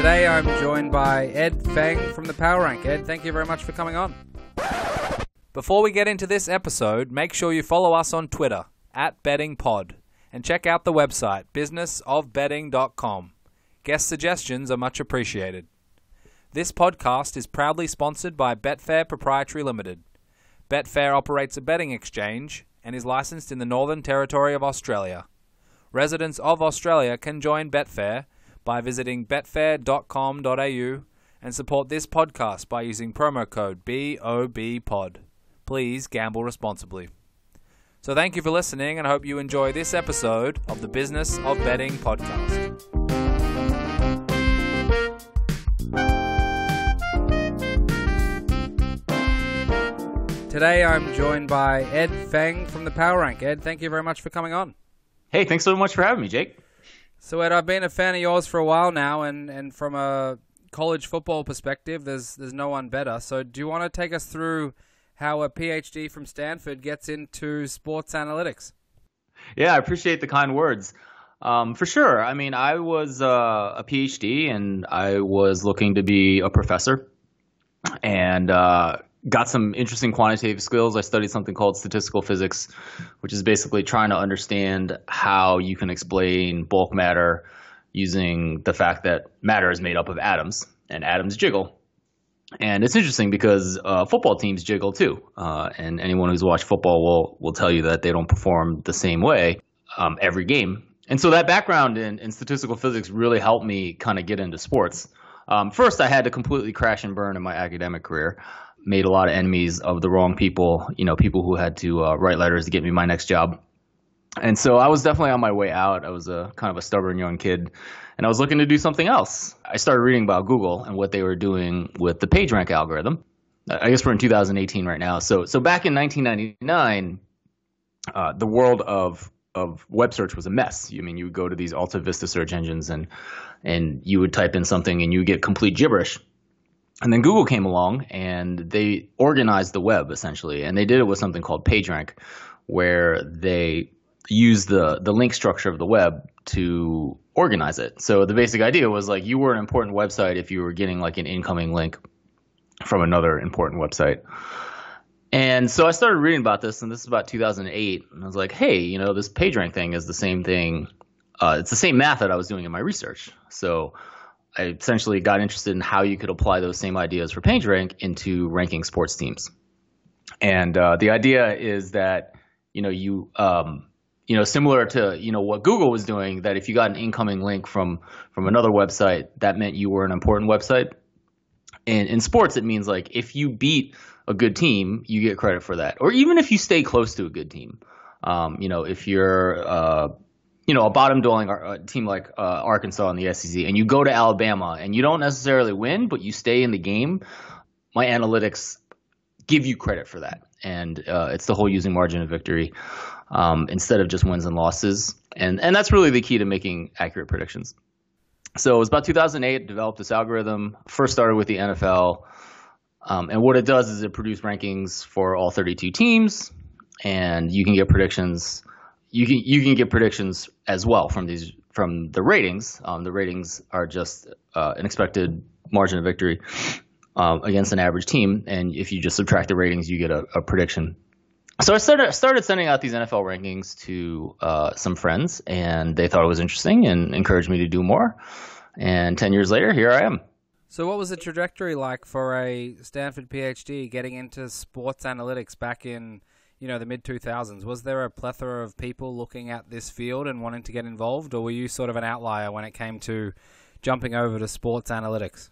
Today I'm joined by Ed Fang from the Power Rank. Ed, thank you very much for coming on. Before we get into this episode, make sure you follow us on Twitter, @bettingpod, and check out the website, businessofbetting.com. Guest suggestions are much appreciated. This podcast is proudly sponsored by Betfair Proprietary Limited. Betfair operates a betting exchange and is licensed in the Northern Territory of Australia. Residents of Australia can join Betfair by visiting betfair.com.au and support this podcast by using promo code BOBPOD. Please gamble responsibly. So thank you for listening, and I hope you enjoy this episode of the Business of Betting podcast. Today I'm joined by Ed Fang from the Power Rank. Ed, thank you very much for coming on. Hey, thanks so much for having me, Jake. So Ed, I've been a fan of yours for a while now, and from a college football perspective, there's no one better. So do you want to take us through how a PhD from Stanford gets into sports analytics? Yeah, I appreciate the kind words. For sure. I mean, I was a PhD, and I was looking to be a professor, and got some interesting quantitative skills. I studied something called statistical physics, which is basically trying to understand how you can explain bulk matter using the fact that matter is made up of atoms, and atoms jiggle. And it's interesting because football teams jiggle too. And anyone who's watched football will tell you that they don't perform the same way every game. And so that background in statistical physics really helped me kind of get into sports. First, I had to completely crash and burn in my academic career. Made a lot of enemies of the wrong people, people who had to write letters to get me my next job. And so I was definitely on my way out. I was a kind of a stubborn young kid, and I was looking to do something else. I started reading about Google and what they were doing with the PageRank algorithm. I guess we're in 2018 right now. So back in 1999, the world of web search was a mess. I mean, you would go to these Alta Vista search engines and you would type in something and you would get complete gibberish. And then Google came along and they organized the web essentially, and they did it with something called PageRank, where they used the link structure of the web to organize it. So the basic idea was like you were an important website if you were getting like an incoming link from another important website. And so I started reading about this, and this is about 2008, and I was like, hey, this PageRank thing is the same thing. It's the same math that I was doing in my research. So I essentially got interested in how you could apply those same ideas for PageRank into ranking sports teams. And the idea is that, similar to, what Google was doing, that if you got an incoming link from another website, that meant you were an important website. And in sports, it means like if you beat a good team, you get credit for that. Or even if you stay close to a good team, if you're a bottom-dwelling team like Arkansas in the SEC, and you go to Alabama and you don't necessarily win, but you stay in the game, my analytics give you credit for that. And it's the whole using margin of victory instead of just wins and losses. And that's really the key to making accurate predictions. So it was about 2008, developed this algorithm, first started with the NFL. And what it does is it produces rankings for all 32 teams, and you can get predictions. You can get predictions as well from the ratings. The ratings are just an expected margin of victory against an average team, and if you just subtract the ratings, you get a prediction. So I started sending out these NFL rankings to some friends, and they thought it was interesting and encouraged me to do more. And 10 years later, here I am. So what was the trajectory like for a Stanford PhD getting into sports analytics back in the mid-2000s? Was there a plethora of people looking at this field and wanting to get involved, or were you sort of an outlier when it came to jumping over to sports analytics?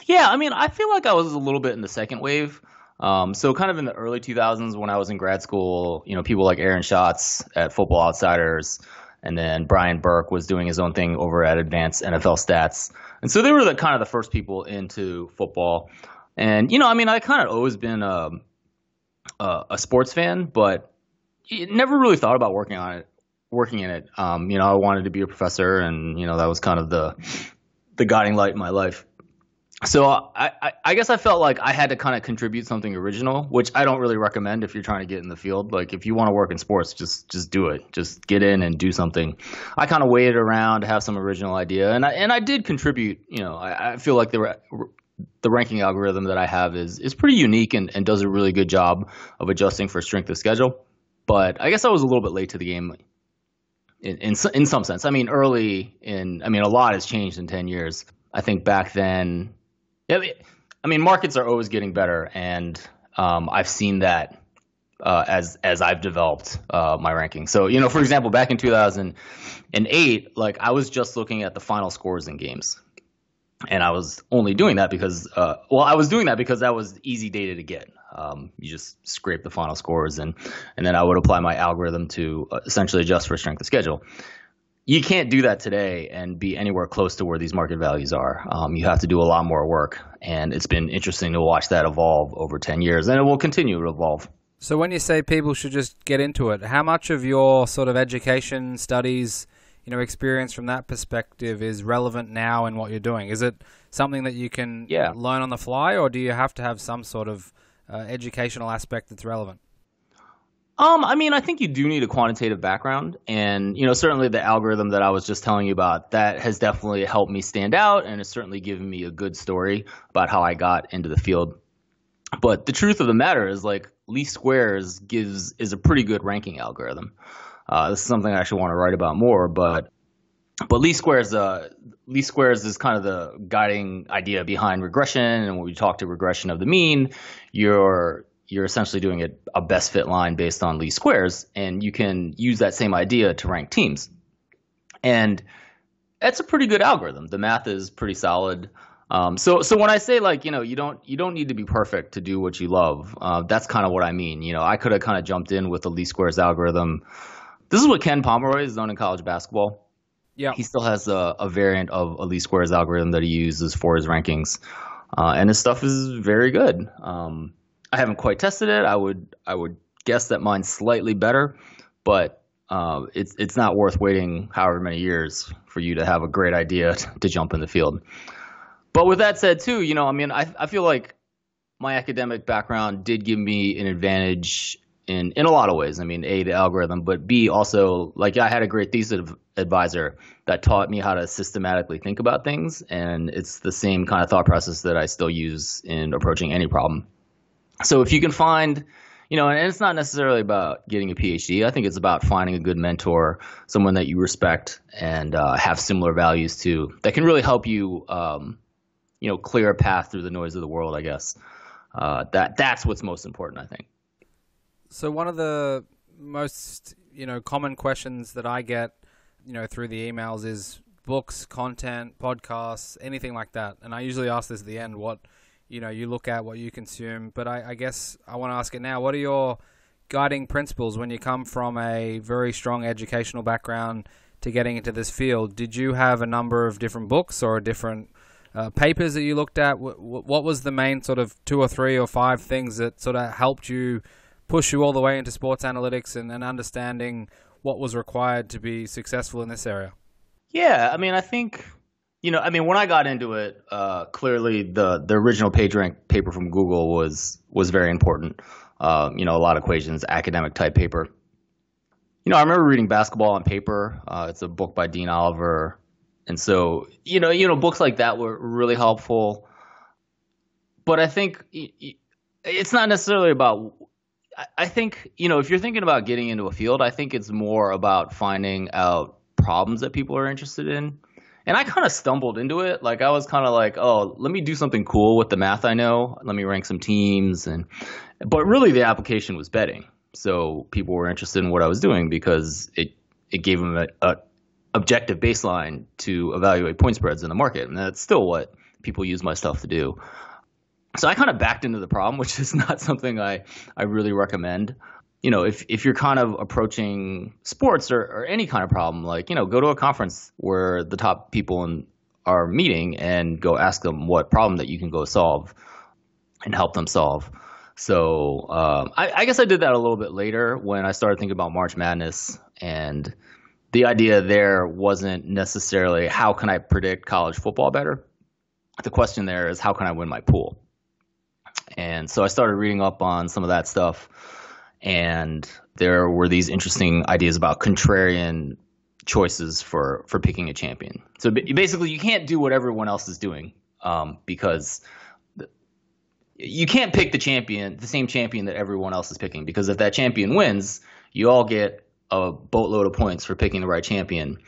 Yeah, I mean, I feel like I was a little bit in the second wave. So kind of in the early 2000s when I was in grad school, people like Aaron Schatz at Football Outsiders, and then Brian Burke was doing his own thing over at Advanced NFL Stats. And so they were kind of the first people into football. And, I kind of always been a sports fan, but never really thought about working in it. I wanted to be a professor, and that was kind of the guiding light in my life. So I guess I felt like I had to kind of contribute something original, which I don't really recommend if you're trying to get in the field. Like if you want to work in sports, just do it. Just get in and do something. I kind of waited around to have some original idea, and I did contribute. I feel like the ranking algorithm that I have is pretty unique and does a really good job of adjusting for strength of schedule. But I guess I was a little bit late to the game in some sense. I mean, a lot has changed in 10 years. I think back then, yeah, I mean, markets are always getting better, and I've seen that as I've developed my ranking. So, for example, back in 2008, like I was just looking at the final scores in games, and I was only doing that because, I was doing that because that was easy data to get. You just scrape the final scores, and then I would apply my algorithm to essentially adjust for strength of schedule. You can't do that today and be anywhere close to where these market values are. You have to do a lot more work, and it's been interesting to watch that evolve over 10 years, and it will continue to evolve. So when you say people should just get into it, how much of your sort of education, studies, experience from that perspective is relevant now in what you're doing? Is it something that you can learn on the fly, or do you have to have some sort of educational aspect that's relevant? I mean, I think you do need a quantitative background, and certainly the algorithm that I was just telling you about, that has definitely helped me stand out, and it's certainly given me a good story about how I got into the field. But the truth of the matter is, like, least squares is a pretty good ranking algorithm. This is something I actually want to write about more, but least squares is kind of the guiding idea behind regression. And when we talk to regression of the mean, you're essentially doing a best fit line based on least squares, and you can use that same idea to rank teams. And that's a pretty good algorithm. The math is pretty solid. So when I say, like, you don't need to be perfect to do what you love, that's kind of what I mean. I could have kind of jumped in with the least squares algorithm. This is what Ken Pomeroy has done in college basketball. Yeah, he still has a variant of a least squares algorithm that he uses for his rankings, and his stuff is very good. I haven't quite tested it. I would guess that mine's slightly better, but it's not worth waiting however many years for you to have a great idea to jump in the field. But with that said, too, I feel like my academic background did give me an advantage in a lot of ways. I mean, A, the algorithm, but B, also, like, I had a great thesis advisor that taught me how to systematically think about things, and it's the same kind of thought process that I still use in approaching any problem. So if you can find, and it's not necessarily about getting a PhD. I think it's about finding a good mentor, someone that you respect and have similar values to, that can really help you, clear a path through the noise of the world, I guess. That's what's most important, I think. So one of the most, common questions that I get, through the emails is books, content, podcasts, anything like that. And I usually ask this at the end, what, you look at, what you consume. But I guess I want to ask it now. What are your guiding principles when you come from a very strong educational background to getting into this field? Did you have a number of different books or different papers that you looked at? What was the main sort of 2 or 3 or 5 things that sort of helped you push you all the way into sports analytics and understanding what was required to be successful in this area? Yeah, I mean, I think, when I got into it, clearly the original PageRank paper from Google was very important. A lot of equations, academic type paper. I remember reading Basketball on Paper. It's a book by Dean Oliver. And so, books like that were really helpful. But I think it's not necessarily about, I think, if you're thinking about getting into a field, I think it's more about finding out problems that people are interested in. And I kind of stumbled into it. Like, I was kind of like, oh, let me do something cool with the math I know. Let me rank some teams. But really the application was betting. So people were interested in what I was doing because it gave them a objective baseline to evaluate point spreads in the market. And that's still what people use my stuff to do. So I kind of backed into the problem, which is not something I really recommend. If you're kind of approaching sports or any kind of problem, like, go to a conference where the top people are meeting and go ask them what problem that you can go solve and help them solve. So I guess I did that a little bit later when I started thinking about March Madness, and the idea there wasn't necessarily how can I predict college football better. the question there is, how can I win my pool? And so I started reading up on some of that stuff, and there were these interesting ideas about contrarian choices for picking a champion. So basically, you can't do what everyone else is doing, because you can't pick the same champion that everyone else is picking, because if that champion wins, you all get a boatload of points for picking the right champion,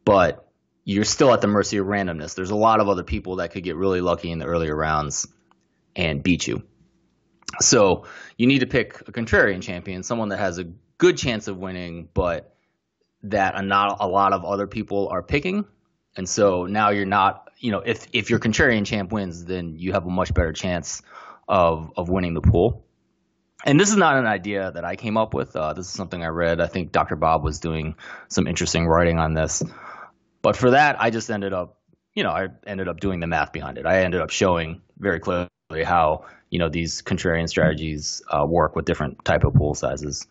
but you're still at the mercy of randomness. There's a lot of other people that could get really lucky in the earlier rounds and beat you. So you need to pick a contrarian champion, someone that has a good chance of winning, but that not a lot of other people are picking. And so now you're not, if your contrarian champ wins, then you have a much better chance of winning the pool. And this is not an idea that I came up with. This is something I read. I think Dr. Bob was doing some interesting writing on this. But for that, I just ended up doing the math behind it. I ended up showing very clearly how, these contrarian strategies work with different type of pool sizes.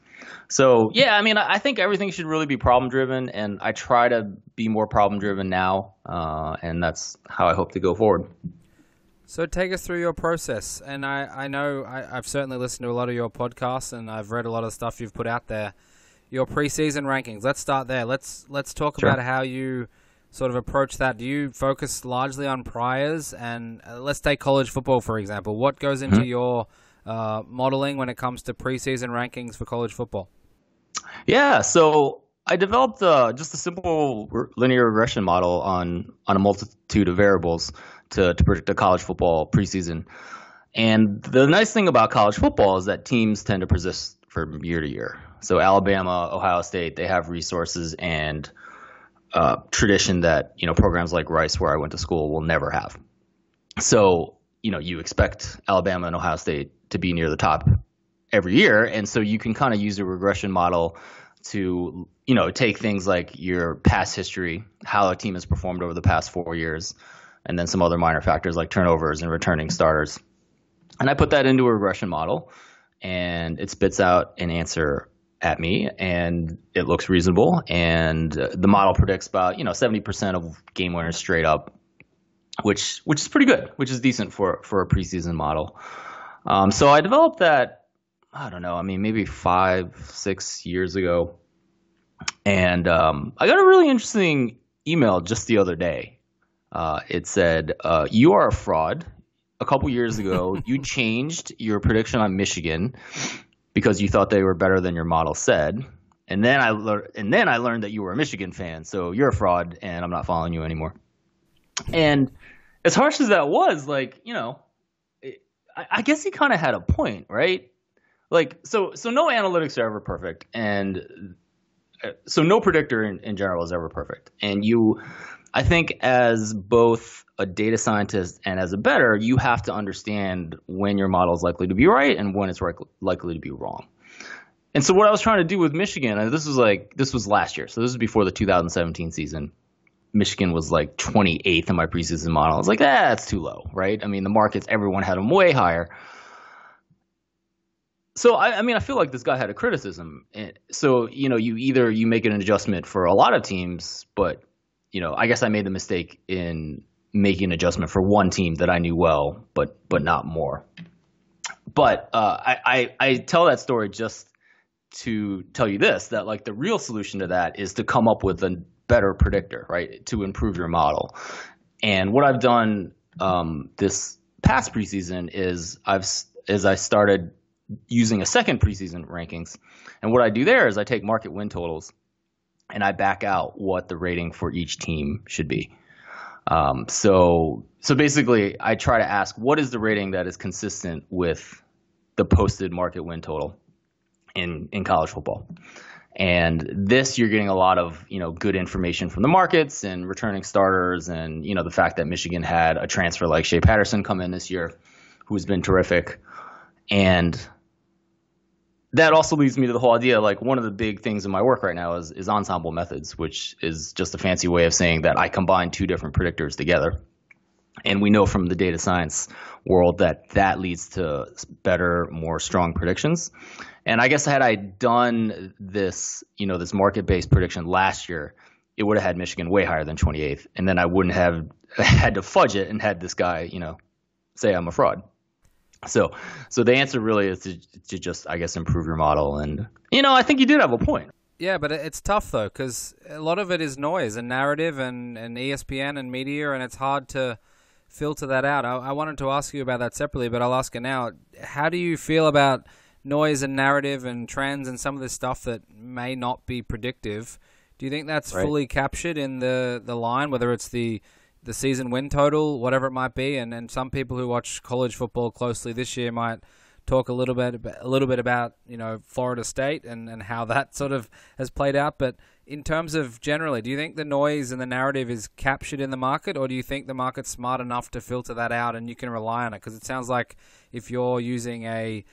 So, yeah, I mean, I think everything should really be problem-driven, and I try to be more problem-driven now, and that's how I hope to go forward. So take us through your process. And I know I've certainly listened to a lot of your podcasts, and I've read a lot of stuff you've put out there. Your preseason rankings, let's start there. Let's talk about how you sort of approach that. Do you focus largely on priors? And let's take college football, for example. What goes into your modeling when it comes to preseason rankings for college football? Yeah, so I developed just a simple linear regression model on a multitude of variables to predict the college football preseason. And the nice thing about college football is that teams tend to persist from year to year. So Alabama, Ohio State, they have resources and tradition that programs like Rice, where I went to school, will never have. So you expect Alabama and Ohio State to be near the top every year, and so you can kind of use a regression model to take things like your past history, how a team has performed over the past 4 years, and then some other minor factors like turnovers and returning starters. And I put that into a regression model, and it spits out an answer at me, and it looks reasonable. And the model predicts about 70% of game winners straight up, which is pretty good, which is decent for a preseason model. So I developed that, I don't know, I mean, maybe 5-6 years ago. And I got a really interesting email just the other day. It said, you are a fraud. A couple years ago, you changed your prediction on Michigan because you thought they were better than your model said. And then I learned that you were a Michigan fan. So you're a fraud, and I'm not following you anymore. And as harsh as that was, I guess he kind of had a point, right? So no analytics are ever perfect, and so no predictor in general is ever perfect. And I think as both a data scientist and as a bettor, you have to understand when your model is likely to be right and when it's likely to be wrong. And so what I was trying to do with Michigan, and this was last year, so this was before the 2017 season. Michigan was like 28th in my preseason model. I was like, that's too low, right? I mean, the markets, everyone had them way higher. So, I feel like this guy had a criticism. So, you make an adjustment for a lot of teams, but, I guess I made the mistake in making an adjustment for one team that I knew well, but not more. But I tell that story just to tell you this, that like the real solution to that is to come up with a better predictor, right, to improve your model. And what I've done this past preseason is I started using a second preseason rankings. And what I do there is I take market win totals and I back out what the rating for each team should be. So basically I try to ask, what is the rating that is consistent with the posted market win total in college football? And this, you're getting a lot of, good information from the markets and returning starters, and, the fact that Michigan had a transfer like Shea Patterson come in this year, who's been terrific. And that also leads me to the whole idea, like one of the big things in my work right now is ensemble methods, which is just a fancy way of saying that I combine two different predictors together. And we know from the data science world that leads to better, more strong predictions. And I guess had I done this, this market-based prediction last year, it would have had Michigan way higher than 28th, and then I wouldn't have had to fudge it and had this guy, say I'm a fraud. So the answer really is to just, I guess, improve your model. And, I think you did have a point. Yeah, but it's tough, though, because a lot of it is noise and narrative and ESPN and media, and it's hard to filter that out. I wanted to ask you about that separately, but I'll ask you now. How do you feel about noise and narrative and trends and some of this stuff that may not be predictive? Do you think that's fully captured in the line, whether it's the season win total, whatever it might be? And some people who watch college football closely this year might talk a little bit about Florida State and how that sort of has played out. But in terms of generally, do you think the noise and the narrative is captured in the market, or do you think the market's smart enough to filter that out and you can rely on it? Because it sounds like if you're using a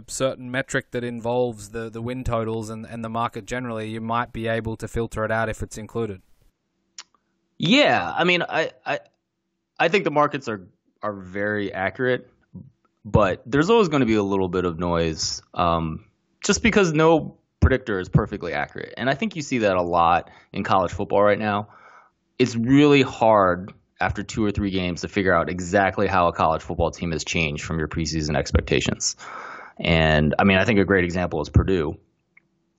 certain metric that involves the win totals and the market generally, you might be able to filter it out if it's included. Yeah, I mean, I think the markets are very accurate, but there's always going to be a little bit of noise, just because no predictor is perfectly accurate. And I think you see that a lot in college football right now. It's really hard after 2 or 3 games to figure out exactly how a college football team has changed from your preseason expectations. And I mean, I think a great example is Purdue.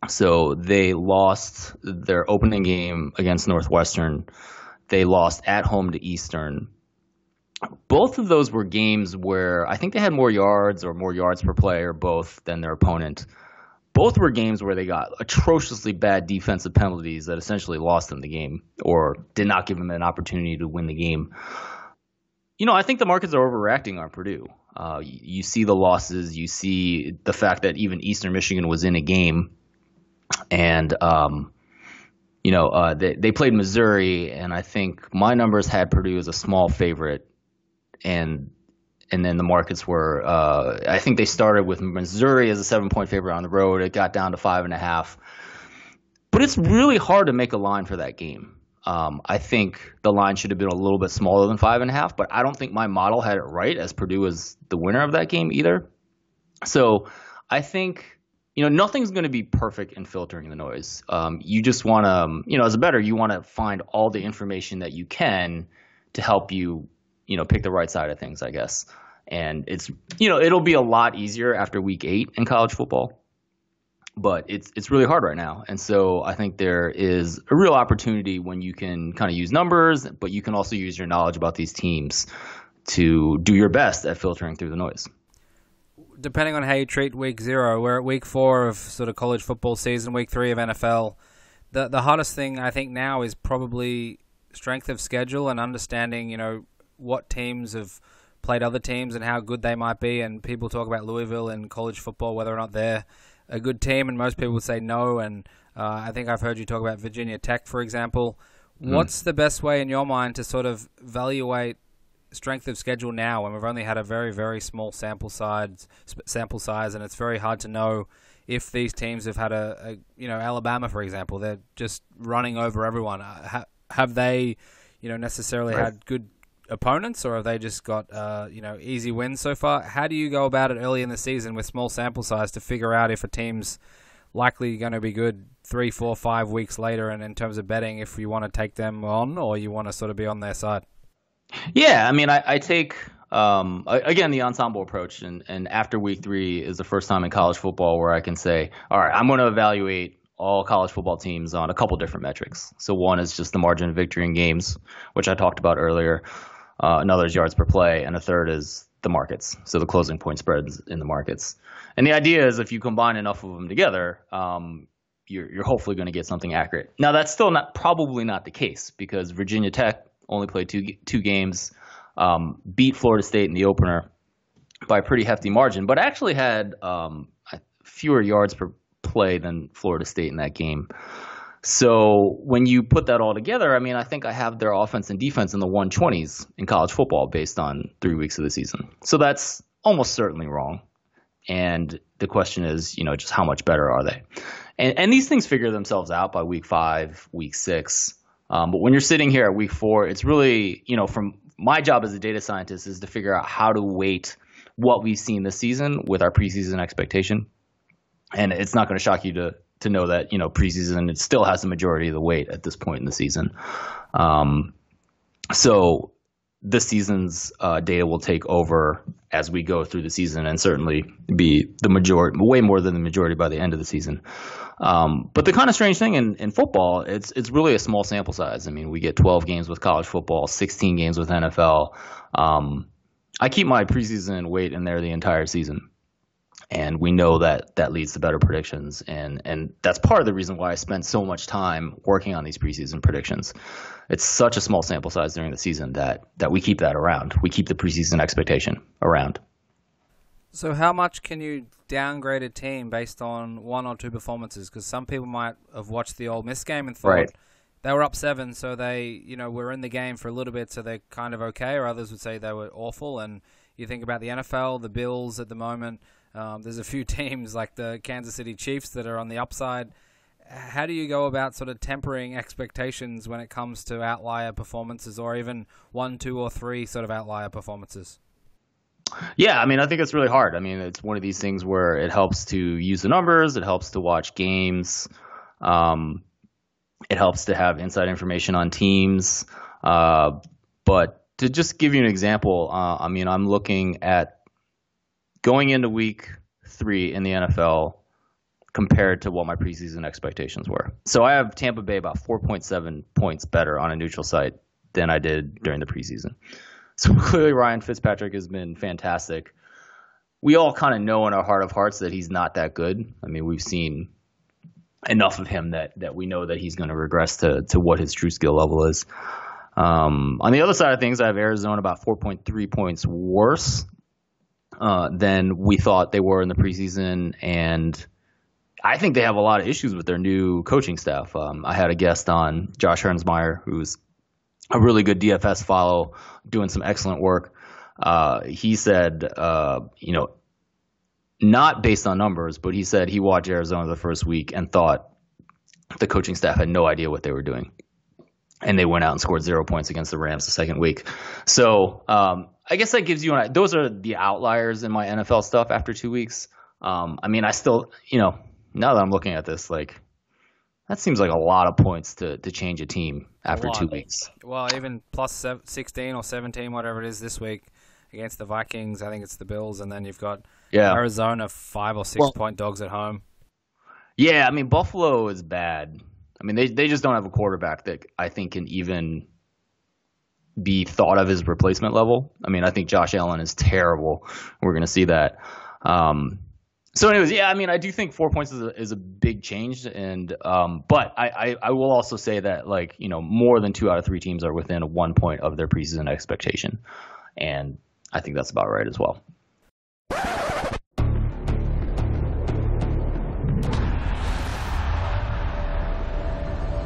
So they lost their opening game against Northwestern. They lost at home to Eastern. Both of those were games where I think they had more yards per play or both than their opponent. Both were games where they got atrociously bad defensive penalties that essentially lost them the game or did not give them an opportunity to win the game. I think the markets are overreacting on Purdue. You see the losses. You see the fact that even Eastern Michigan was in a game. And, they played Missouri, and I think my numbers had Purdue as a small favorite. And then the markets were, I think they started with Missouri as a 7-point favorite on the road. It got down to 5.5. But it's really hard to make a line for that game. I think the line should have been a little bit smaller than 5.5, but I don't think my model had it right as Purdue was the winner of that game either. So I think, nothing's going to be perfect in filtering the noise. You just want to, as a bettor, you want to find all the information that you can to help you pick the right side of things, I guess. And it's, it'll be a lot easier after week 8 in college football, but it's really hard right now. And so I think there is a real opportunity when you can kind of use numbers, but you can also use your knowledge about these teams to do your best at filtering through the noise. Depending on how you treat week 0, we're at week 4 of sort of college football season, week 3 of NFL. The hardest thing I think now is probably strength of schedule and understanding, what teams have played other teams and how good they might be. And people talk about Louisville in college football, whether or not they're a good team, and most people would say no. And I think I've heard you talk about Virginia Tech, for example. What's the best way in your mind to sort of evaluate strength of schedule now when we've only had a very, very small sample size, and it's very hard to know if these teams have had Alabama, for example, they're just running over everyone. Have they, necessarily had good opponents, or have they just got easy wins so far? How do you go about it early in the season with small sample size to figure out if a team's likely going to be good 3, 4, 5 weeks later, and in terms of betting, if you want to take them on or you want to sort of be on their side? Yeah, I mean, I take again the ensemble approach, and after week 3 is the first time in college football where I can say, all right, I'm going to evaluate all college football teams on a couple different metrics. So one is just the margin of victory in games, which I talked about earlier. Another is yards per play, and a third is the markets, so the closing point spreads in the markets. And the idea is if you combine enough of them together, you're hopefully going to get something accurate. Now, that's still probably not the case, because Virginia Tech only played two games, beat Florida State in the opener by a pretty hefty margin, but actually had fewer yards per play than Florida State in that game. So when you put that all together, I mean, I think I have their offense and defense in the 120s in college football based on 3 weeks of the season. So that's almost certainly wrong. And the question is, just how much better are they? And these things figure themselves out by week 5, week 6. But when you're sitting here at week 4, it's really, from my job as a data scientist is to figure out how to weight what we've seen this season with our preseason expectation. And it's not going to shock you to to know that, preseason, it still has the majority of the weight at this point in the season. So this season's data will take over as we go through the season, and certainly be the majority, way more than the majority by the end of the season. But the kind of strange thing in football, it's really a small sample size. I mean, we get 12 games with college football, 16 games with NFL. I keep my preseason weight in there the entire season. And we know that leads to better predictions. And that's part of the reason why I spend so much time working on these preseason predictions. It's such a small sample size during the season that we keep that around. We keep the preseason expectation around. So how much can you downgrade a team based on one or two performances? Because some people might have watched the Ole Miss game and thought they were up 7, so they, were in the game for a little bit, so they're kind of okay. Or others would say they were awful. And you think about the NFL, the Bills at the moment. There's a few teams like the Kansas City Chiefs that are on the upside. How do you go about sort of tempering expectations when it comes to outlier performances, or even 1, 2, or 3 sort of outlier performances? Yeah, I mean, I think it's really hard. I mean, it's one of these things where it helps to use the numbers. It helps to watch games. It helps to have inside information on teams. But to just give you an example, I mean, I'm looking at going into week 3 in the NFL compared to what my preseason expectations were. So I have Tampa Bay about 4.7 points better on a neutral site than I did during the preseason. So clearly Ryan Fitzpatrick has been fantastic. We all kind of know in our heart of hearts that he's not that good. I mean, we've seen enough of him that we know that he's going to regress to what his true skill level is. On the other side of things, I have Arizona about 4.3 points worse than we thought they were in the preseason, and I think they have a lot of issues with their new coaching staff. I had a guest on, Josh Hernsmeyer, who's a really good DFS follow, doing some excellent work. He said, not based on numbers, but he said he watched Arizona the first week and thought the coaching staff had no idea what they were doing. And they went out and scored 0 points against the Rams the second week. So I guess that gives you those are the outliers in my NFL stuff after 2 weeks. I mean, I still, now that I'm looking at this, like, that seems like a lot of points to change a team after 2 weeks. Well, even plus 16 or 17, whatever it is this week against the Vikings. I think it's the Bills. And then you've got Arizona 5 or 6 point dogs at home. Yeah, I mean, Buffalo is bad. I mean, they just don't have a quarterback that I think can even be thought of as replacement level. I mean, I think Josh Allen is terrible. We're going to see that. So anyways, yeah, I mean, I do think 4 points is a big change. And but I will also say that, like, more than 2 out of 3 teams are within 1 point of their preseason expectation. And I think that's about right as well.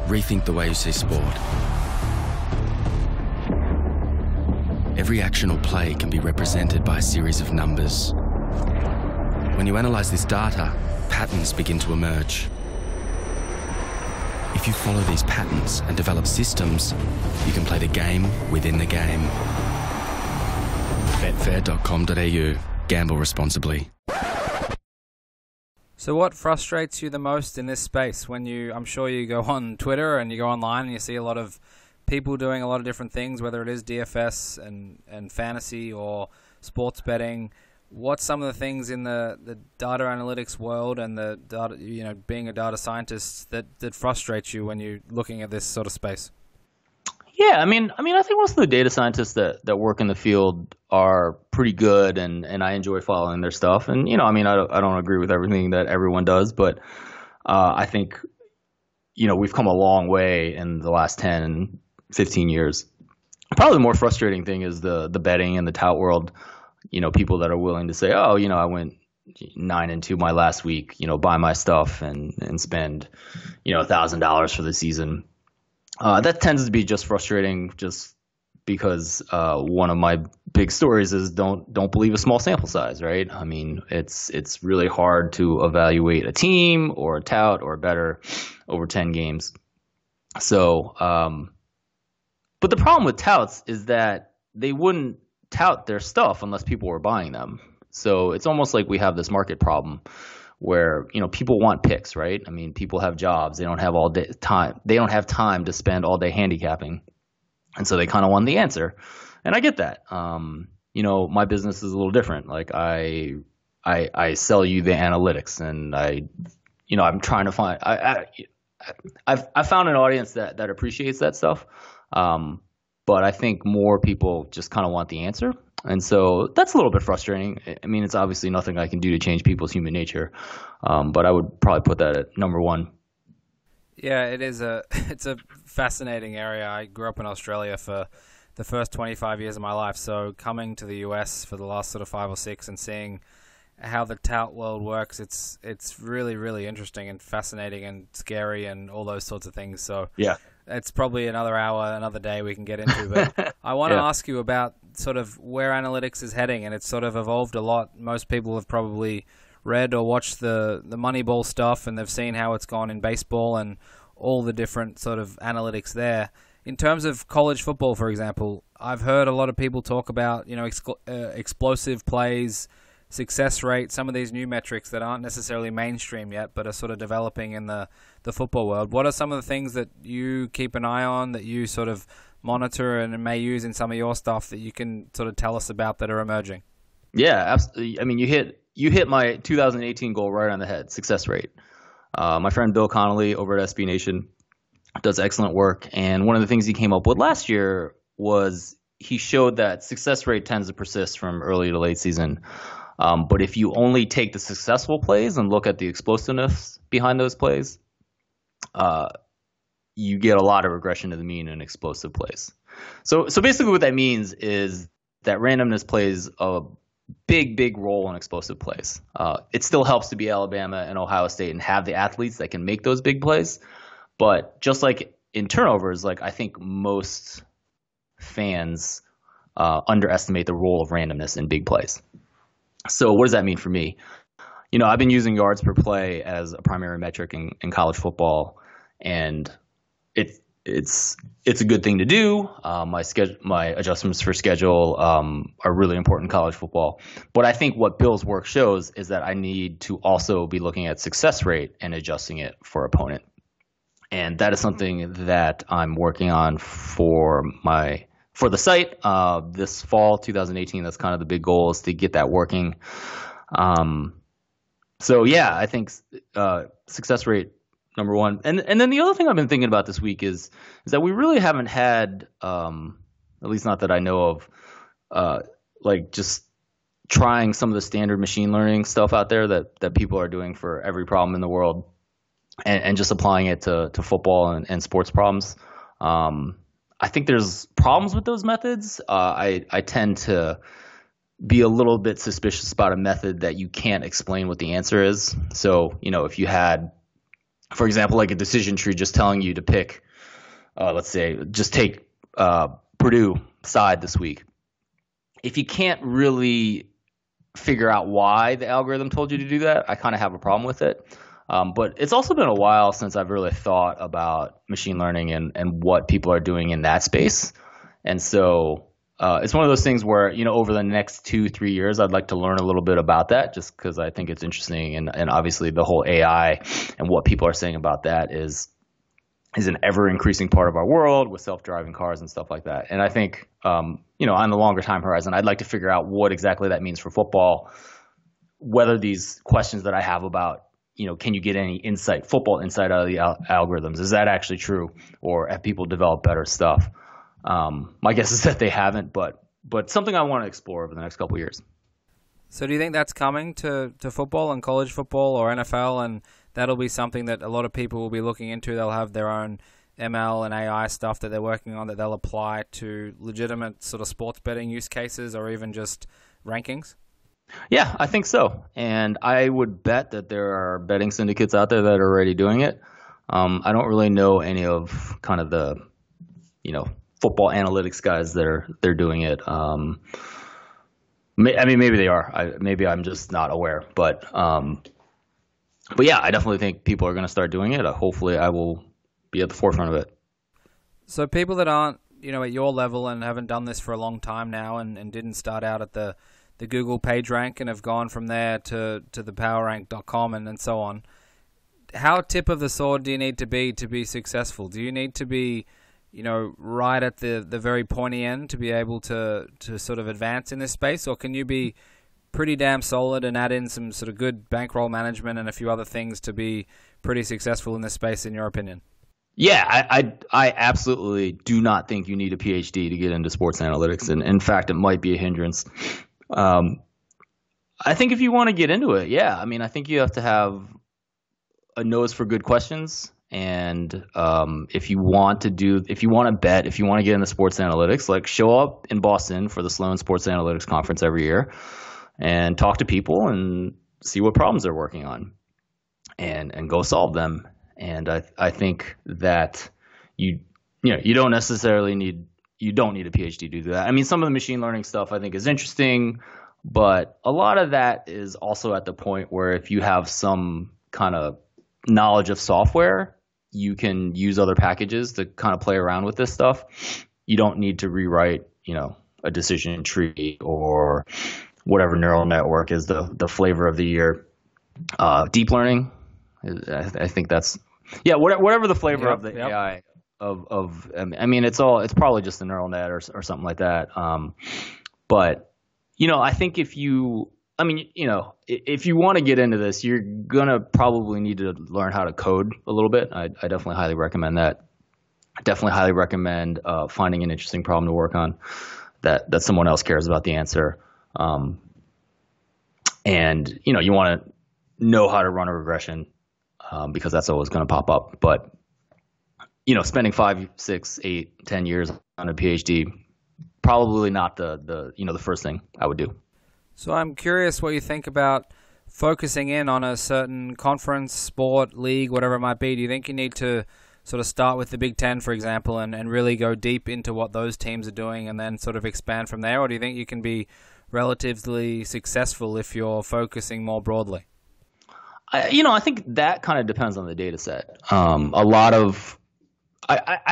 Rethink the way you see sport. Every action or play can be represented by a series of numbers. When you analyse this data, patterns begin to emerge. If you follow these patterns and develop systems, you can play the game within the game. Betfair.com.au. Gamble responsibly. So what frustrates you the most in this space when I'm sure you go on Twitter and you go online and you see a lot of people doing a lot of different things, whether it is DFS and fantasy or sports betting. What's some of the things in the data analytics world and the data, being a data scientist that frustrates you when you're looking at this sort of space? Yeah, I mean, I think most of the data scientists that work in the field are pretty good, and I enjoy following their stuff. And I don't agree with everything that everyone does, but I think we've come a long way in the last 10, 15 years. Probably the more frustrating thing is the betting and the tout world. People that are willing to say, oh, I went 9-2 my last week, buy my stuff and spend $1,000 for the season. That tends to be just frustrating, just because one of my big stories is don't believe a small sample size, right? I mean, it's really hard to evaluate a team or a tout or better over 10 games. So, but the problem with touts is that they wouldn't tout their stuff unless people were buying them. So it's almost like we have this market problem where, people want picks, right? I mean, people have jobs. They don't have all day time. They don't have time to spend all day handicapping. And so they kind of want the answer. And I get that. My business is a little different. Like I sell you the analytics, and I'm trying to find, I've found an audience that appreciates that stuff. But I think more people just kind of want the answer. And so that's a little bit frustrating. I mean, it's obviously nothing I can do to change people's human nature. But I would probably put that at number one. Yeah, it's a fascinating area. I grew up in Australia for the first 25 years of my life. So coming to the US for the last sort of 5 or 6 and seeing how the tout world works, it's really, really interesting and fascinating and scary and all those sorts of things. So yeah. It's probably another hour, another day we can get into. But I want to ask you about sort of where analytics is heading, and it's sort of evolved a lot. Most people have probably read or watched the Moneyball stuff, and they've seen how it's gone in baseball and all the different sort of analytics there. In terms of college football, for example, I've heard a lot of people talk about explosive plays, success rate, some of these new metrics that aren't necessarily mainstream yet, but are sort of developing in the football world. What are some of the things that you keep an eye on, that you sort of monitor and may use in some of your stuff that you can sort of tell us about that are emerging? Yeah, absolutely. I mean, you hit my 2018 goal right on the head, success rate. My friend Bill Connolly over at SB Nation does excellent work. And one of the things he came up with last year was he showed that success rate tends to persist from early to late season. But if you only take the successful plays and look at the explosiveness behind those plays, you get a lot of regression to the mean in explosive plays. So basically what that means is that randomness plays a big role in explosive plays. It still helps to be Alabama and Ohio State and have the athletes that can make those big plays. But just like in turnovers, like I think most fans underestimate the role of randomness in big plays. So what does that mean for me? I've been using yards per play as a primary metric in college football, and it's a good thing to do. My adjustments for schedule are really important in college football. But I think what Bill's work shows is that I need to also be looking at success rate and adjusting it for opponent. And that is something that I'm working on for the site this fall, 2018. That's kind of the big goal, is to get that working. So yeah, I think success rate, number one. And then the other thing I've been thinking about this week is that we really haven't had, at least not that I know of, like just trying some of the standard machine learning stuff out there that people are doing for every problem in the world, and just applying it to football and sports problems. I think there's problems with those methods. I tend to be a little bit suspicious about a method that you can't explain what the answer is. So, if you had, for example, like a decision tree just telling you to pick, let's say, just take Purdue side this week. If you can't really figure out why the algorithm told you to do that, I kind of have a problem with it. But it's also been a while since I've really thought about machine learning and what people are doing in that space. And so it's one of those things where, over the next 2-3 years, I'd like to learn a little bit about that, just because I think it's interesting. And obviously the whole AI and what people are saying about that is an ever increasing part of our world with self-driving cars and stuff like that. And I think, on the longer time horizon, I'd like to figure out what exactly that means for football, whether these questions that I have about, can you get any football insight out of the algorithms? Is that actually true? Or have people developed better stuff? My guess is that they haven't, but something I want to explore over the next couple of years. So do you think that's coming to football and college football or NFL, and that'll be something that a lot of people will be looking into? They'll have their own ML and AI stuff that they're working on that they'll apply to legitimate sort of sports betting use cases or even just rankings? Yeah, I think so. And I would bet that there are betting syndicates out there that are already doing it. I don't really know any of kind of the, football analytics guys that they're doing it. Maybe they are. Maybe I'm just not aware. But yeah, I definitely think people are going to start doing it. Hopefully, I will be at the forefront of it. So people that aren't, at your level and haven't done this for a long time now and didn't start out at the the Google PageRank and have gone from there to the PowerRank.com and so on. How tip of the sword do you need to be successful? Do you need to be, right at the very pointy end to be able to sort of advance in this space, or can you be pretty damn solid and add in some sort of good bankroll management and a few other things to be pretty successful in this space, in your opinion? Yeah, I absolutely do not think you need a PhD to get into sports analytics, and in fact, it might be a hindrance. I think if you want to get into it, yeah, I mean, I think you have to have a nose for good questions, and if you want to bet, if you want to get into sports analytics, like show up in Boston for the Sloan Sports Analytics Conference every year, and talk to people and see what problems they're working on, and go solve them. And I think that you don't need a PhD to do that. I mean, some of the machine learning stuff I think is interesting, but a lot of that is also at the point where if you have some kind of knowledge of software, you can use other packages to kind of play around with this stuff. You don't need to rewrite, a decision tree or whatever neural network is the flavor of the year. Deep learning, I think that's whatever the flavor of the AI of. I mean, it's probably just a neural net or something like that. But I think if you want to get into this, you're gonna probably need to learn how to code a little bit. I definitely highly recommend that. I definitely highly recommend finding an interesting problem to work on that someone else cares about the answer. And you want to know how to run a regression because that's always going to pop up. But spending 5, 6, 8, 10 years on a PhD, probably not the first thing I would do. So I'm curious what you think about focusing in on a certain conference, sport, league, whatever it might be. Do you think you need to sort of start with the Big Ten, for example, and really go deep into what those teams are doing and then sort of expand from there? Or do you think you can be relatively successful if you're focusing more broadly? I think that kind of depends on the data set. I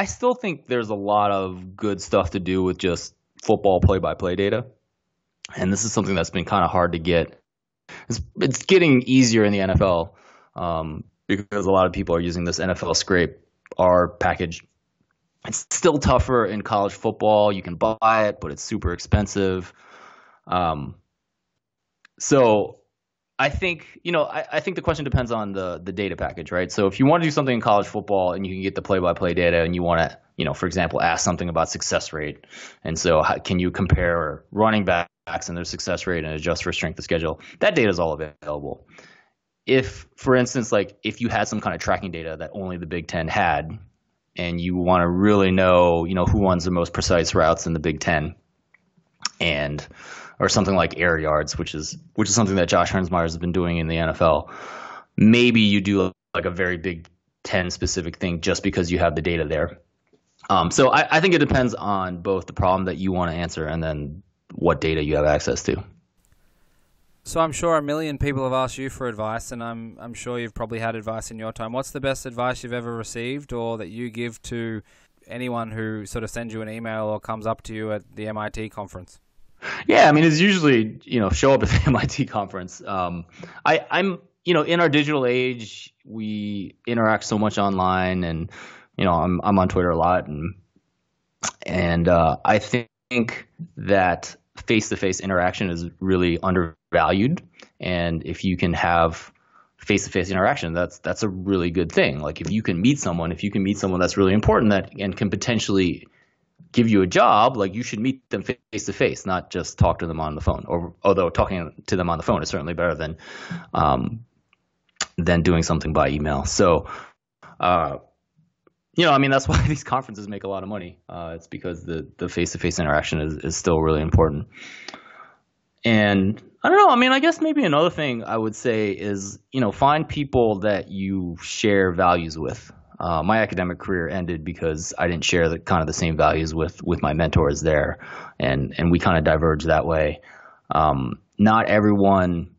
still think there's a lot of good stuff to do with just football play-by-play data. And this is something that's been kind of hard to get. It's getting easier in the NFL because a lot of people are using this NFL Scrape R package. It's still tougher in college football. You can buy it, but it's super expensive. So I think I think the question depends on the data package, right? So if you want to do something in college football and you can get the play-by-play data, and you want to, for example, ask something about success rate, and so can you compare running backs and their success rate and adjust for strength of schedule? That data is all available. If, for instance, if you had some kind of tracking data that only the Big Ten had, and you want to really know, who runs the most precise routes in the Big Ten, or something like air yards, which is something that Josh Hernsmeyer has been doing in the NFL. Maybe you do a very Big Ten specific thing just because you have the data there. So I think it depends on both the problem that you want to answer and then what data you have access to. So I'm sure a million people have asked you for advice, and I'm sure you've probably had advice in your time. What's the best advice you've ever received, or that you give to anyone who sort of sends you an email or comes up to you at the MIT conference? Yeah, I mean, it's usually, show up at the MIT conference. I'm in our digital age, we interact so much online, and, I'm on Twitter a lot. And I think that face-to-face interaction is really undervalued. And if you can have face-to-face interaction, that's a really good thing. Like if you can meet someone that's really important and can potentially give you a job, you should meet them face to face, not just talk to them on the phone. Although talking to them on the phone is certainly better than doing something by email. So, that's why these conferences make a lot of money. It's because the face to face interaction is still really important. And I don't know. I mean, I guess maybe another thing I would say is, find people that you share values with. My academic career ended because I didn't share the same values with my mentors there, and we kind of diverged that way. Not everyone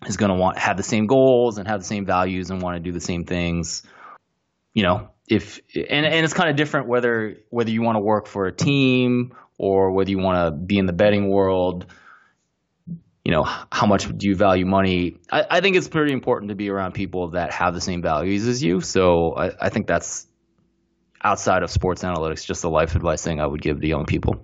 is going to have the same goals and have the same values and want to do the same things. And it's kind of different whether you want to work for a team or whether you want to be in the betting world. how much do you value money? I think it's pretty important to be around people that have the same values as you. So I think that's outside of sports analytics, just a life advice thing I would give to young people.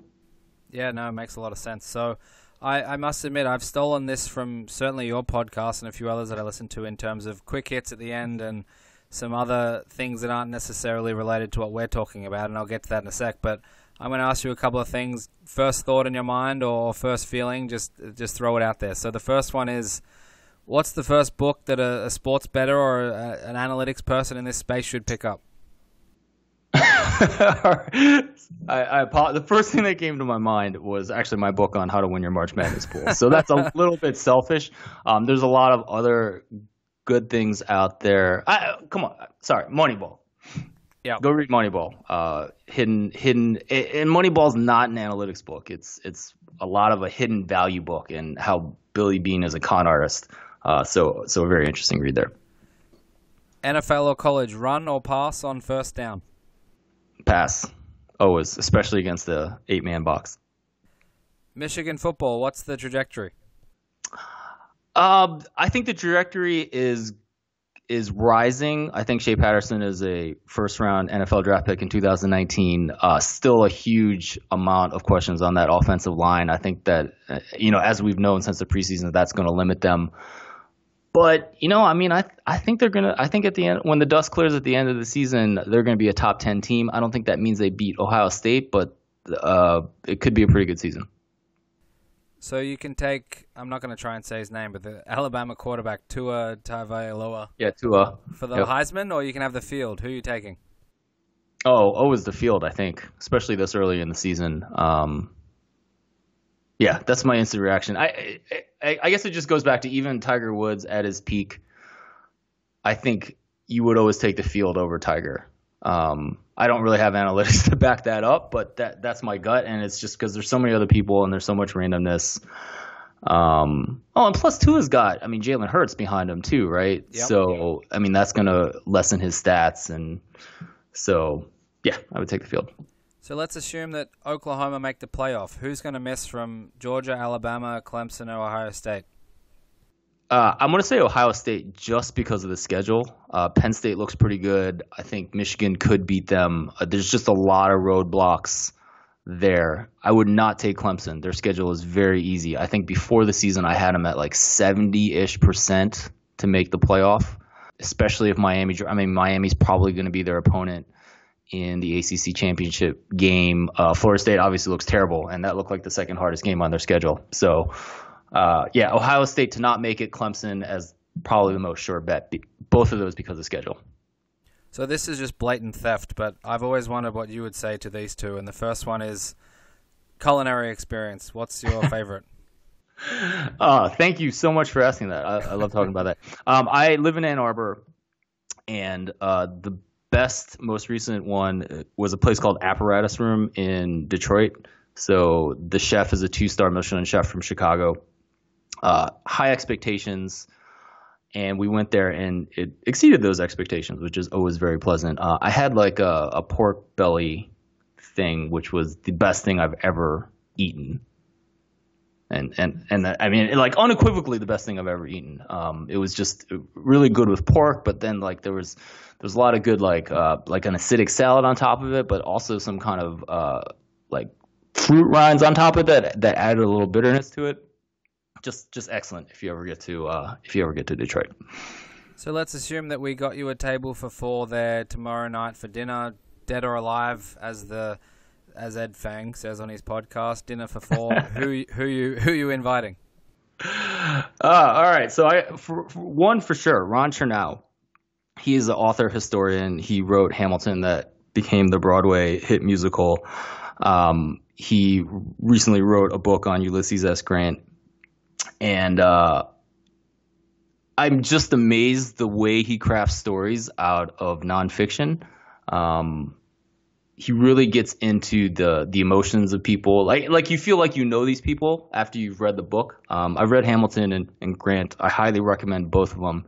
Yeah, no, it makes a lot of sense. So I must admit, I've stolen this from certainly your podcast and a few others that I listen to in terms of quick hits at the end and some other things that aren't necessarily related to what we're talking about, and I'll get to that in a sec. But I'm going to ask you a couple of things. First thought in your mind or first feeling, just throw it out there. So the first one is, what's the first book that a sports bettor or an analytics person in this space should pick up? The first thing that came to my mind was actually my book on how to win your March Madness pool. So that's a little bit selfish. There's a lot of other good things out there. Come on, sorry, Moneyball. Yeah, go read Moneyball. Hidden, and Moneyball's not an analytics book. It's a lot of a hidden value book and how Billy Beane is a con artist. So a very interesting read there. NFL or college, run or pass on first down? Pass. Always, especially against the 8-man box. Michigan football, what's the trajectory? I think the trajectory is rising. I think Shea Patterson is a first-round NFL draft pick in 2019. Still a huge amount of questions on that offensive line. I think that, as we've known since the preseason, that's going to limit them. But, I think they're going to – I think at the end, when the dust clears at the end of the season, they're going to be a top 10 team. I don't think that means they beat Ohio State, but it could be a pretty good season. So you can take, I'm not going to try and say his name, but the Alabama quarterback, Tua Tagovailoa. Yeah, Tua. For the Heisman, or you can have the field. Who are you taking? Always the field, I think, especially this early in the season. Yeah, that's my instant reaction. I guess it just goes back to even Tiger Woods at his peak. I think you would always take the field over Tiger. I don't really have analytics to back that up, but that's my gut, and it's just because there's so many other people and there's so much randomness. And plus Tua's got, Jalen Hurts behind him too, right? Yep. So, that's going to lessen his stats, and so, yeah, I would take the field. So let's assume that Oklahoma make the playoff. Who's going to miss from Georgia, Alabama, Clemson, or Ohio State? I'm going to say Ohio State just because of the schedule. Penn State looks pretty good. I think Michigan could beat them. There's just a lot of roadblocks there. I would not take Clemson. Their schedule is very easy. I think before the season I had them at like 70-ish% to make the playoff, especially if Miami's probably going to be their opponent in the ACC championship game. Florida State obviously looks terrible, and that looked like the second hardest game on their schedule. So Ohio State to not make it, Clemson as probably the most sure bet. Both of those because of schedule. So this is just blatant theft, but I've always wondered what you would say to these two. And the first one is culinary experience. What's your favorite? Thank you so much for asking that. I love talking about that. I live in Ann Arbor, and the best, most recent one was a place called Apparatus Room in Detroit. So the chef is a 2-star Michelin chef from Chicago. High expectations, and we went there and it exceeded those expectations, which is always very pleasant. I had like a pork belly thing, which was the best thing I've ever eaten. And like unequivocally the best thing I've ever eaten. It was just really good with pork, but then like there was a lot of good like an acidic salad on top of it, but also some kind of like fruit rinds on top of that added a little bitterness to it. Just excellent if you ever get to Detroit. So let's assume that we got you a table for 4 there tomorrow night for dinner, dead or alive, as Ed Fang says on his podcast. Dinner for 4. Who you inviting? All right. So for one for sure, Ron Chernow. He is an author historian. He wrote Hamilton, that became the Broadway hit musical. He recently wrote a book on Ulysses S. Grant. And I'm just amazed the way he crafts stories out of nonfiction. He really gets into the emotions of people. Like you feel like you know these people after you've read the book. I've read Hamilton and Grant. I highly recommend both of them.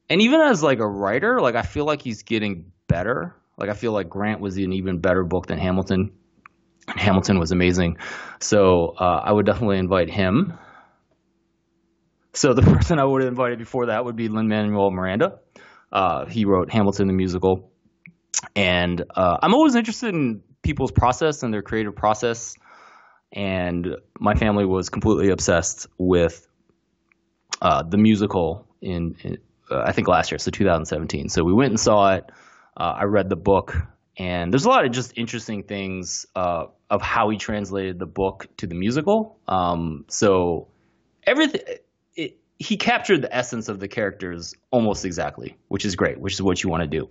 And even as like a writer, like I feel like he's getting better. Like I feel like Grant was an even better book than Hamilton. And Hamilton was amazing. So I would definitely invite him. So the person I would have invited before that would be Lin-Manuel Miranda. He wrote Hamilton the musical. And I'm always interested in people's process and their creative process. And my family was completely obsessed with the musical in I think last year, so 2017. So we went and saw it. I read the book. And there's a lot of just interesting things of how he translated the book to the musical. So everything, he captured the essence of the characters almost exactly, which is great, which is what you want to do.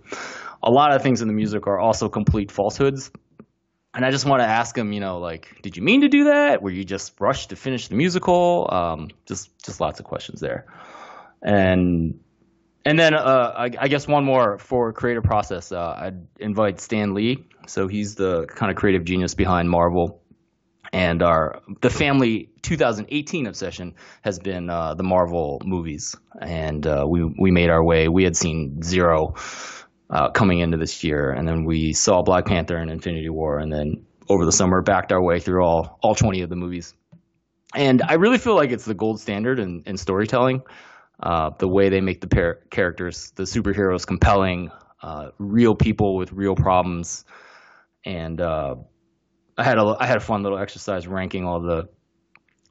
A lot of things in the music are also complete falsehoods. And I just want to ask him, like, did you mean to do that? Were you just rushed to finish the musical? Just lots of questions there. And then I guess one more for creative process. I'd invite Stan Lee. So he's the kind of creative genius behind Marvel. And the family 2018 obsession has been the Marvel movies. And we made our way. We had seen zero coming into this year. And then we saw Black Panther and Infinity War. And then over the summer, backed our way through all 20 of the movies. And I really feel like it's the gold standard in storytelling. The way they make the characters, the superheroes, compelling, real people with real problems. And I had a fun little exercise ranking all the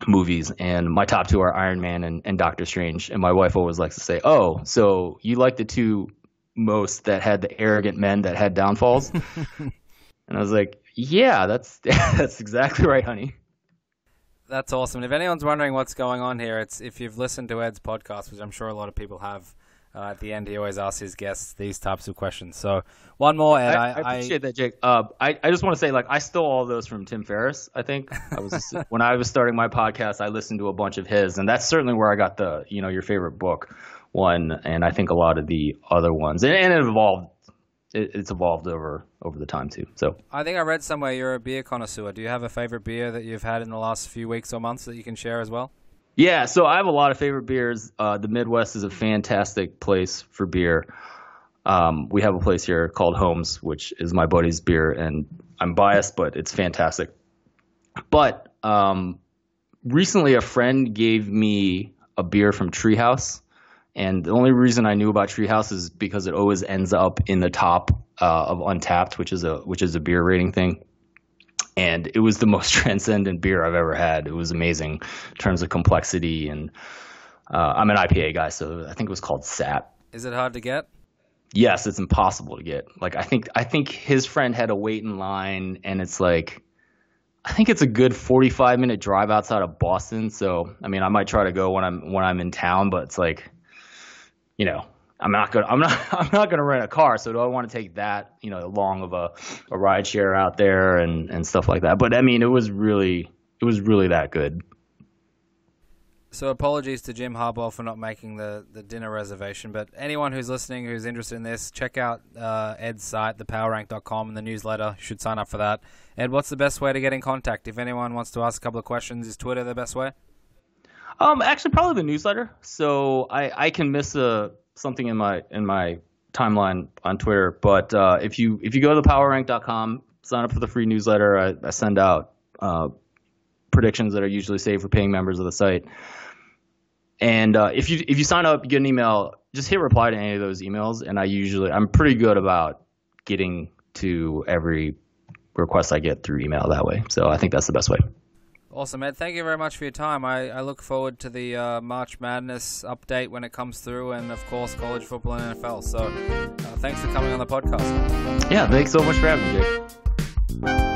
movies, and my top two are Iron Man and Doctor Strange. And my wife always likes to say, "Oh, so you like the two most that had the arrogant men that had downfalls?" And I was like, "Yeah, that's exactly right, honey." That's awesome. And if anyone's wondering what's going on here, it's if you've listened to Ed's podcast, which I'm sure a lot of people have. At the end, he always asks his guests these types of questions. So one more, Ed. I appreciate that, Jake. I just want to say, I stole all those from Tim Ferriss, I think. When I was starting my podcast, I listened to a bunch of his, and that's certainly where I got the, your favorite book one, and I think a lot of the other ones. And it evolved. It's evolved over the time, too. So I think I read somewhere you're a beer connoisseur. Do you have a favorite beer that you've had in the last few weeks or months that you can share as well? Yeah, so I have a lot of favorite beers. The Midwest is a fantastic place for beer. We have a place here called Holmes, which is my buddy's beer, and I'm biased, but it's fantastic. But recently a friend gave me a beer from Treehouse, and the only reason I knew about Treehouse is because it always ends up in the top of Untapped, which is a beer rating thing. And it was the most transcendent beer I've ever had. It was amazing in terms of complexity. And I'm an IPA guy, so I think it was called Sat. Is it hard to get? Yes, it's impossible to get. I think his friend had to wait in line, and it's I think it's a good 45-minute drive outside of Boston. So I might try to go when I'm in town, but it's I'm not gonna rent a car, so do I want to take that long of a ride share out there and stuff like that? But it was really that good. So apologies to Jim Harbaugh for not making the dinner reservation, but anyone who's listening who's interested in this, check out Ed's site, thepowerrank.com, and the newsletter. You should sign up for that. Ed, what's the best way to get in contact? If anyone wants to ask a couple of questions, is Twitter the best way? Actually, probably the newsletter. So I can miss something in my timeline on Twitter, but if you go to thepowerrank.com, sign up for the free newsletter. I send out predictions that are usually saved for paying members of the site. And if you sign up, you get an email. Just hit reply to any of those emails, and I'm pretty good about getting to every request I get through email that way. So I think that's the best way. Awesome, Ed. Thank you very much for your time. I look forward to the March Madness update when it comes through, and of course college football and NFL. So thanks for coming on the podcast. Yeah, thanks so much for having me, Jake.